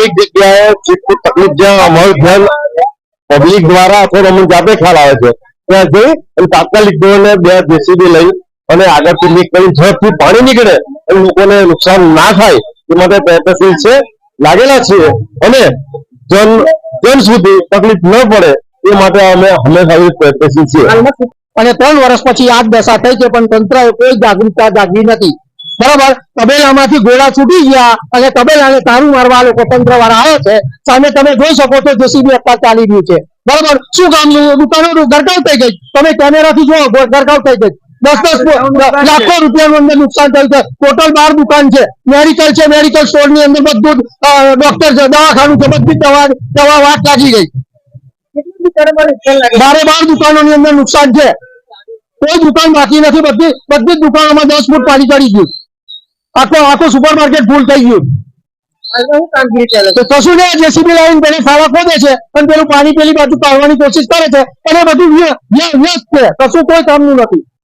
અનેક જગ્યાએ તકલીફ જ્યાં અમારું ધ્યાન પબ્લિક દ્વારા અથવા અમને જાતે ખ્યાલ આવે છે ત્યાં જઈ અને તાત્કાલિક ધોરણે 2 જેસીબી લઈ અને આગળથી લીક કરી ઝડપથી પાણી નીકળે અને લોકોને નુકસાન ના થાય એ માટે પ્રયત્નશીલ છે, લાગેલા છીએ અને જન સુધી તકલીફ ન પડે એ માટે અમે હંમેશા પ્રયત્નશીલ છીએ। અને 3 વર્ષ પછી આ દશા થઈ છે પણ તંત્ર કોઈ જાગૃતતા જાગવી નથી। બરાબર, તબેલામાંથી ગોળા છૂટી ગયા અને તબેલાને તારું મારવા લોકો તંત્ર વાળા આવે છે। સામે તમે જોઈ શકો છો જેસીબી અત્યારે ચાલી રહ્યું છે। બરાબર, શું કામનું દુકાનો ગરકાવ થઈ ગઈ, તમે કેમેરાથી જુઓ ગરકાવ થઈ ગઈ, 10 લાખો રૂપિયાનું અંદર નુકસાન થયું છે। ટોટલ 12 દુકાન છે, મેડિકલ છે, મેડિકલ સ્ટોર ની અંદર બધું ડોક્ટર છે, દવાખાનું છે, બધી દવા વાટ લાગી ગઈ। 12 દુકાનોની અંદર નુકસાન છે, કોઈ દુકાન બાકી નથી, બધી દુકાનોમાં 10 ફૂટ પાણી ચડી ગયું, આખો સુપરમાર્કેટ ફૂલ થઈ ગયું। કશું ને જેસીબી લાઈન પેલી ખાડા ખોદે છે અને પેલું પાણી પેલી બાજુ કાઢવાની કોશિશ કરે છે અને બધું વ્યસ્ત છે, કશું કોઈ કામનું નથી।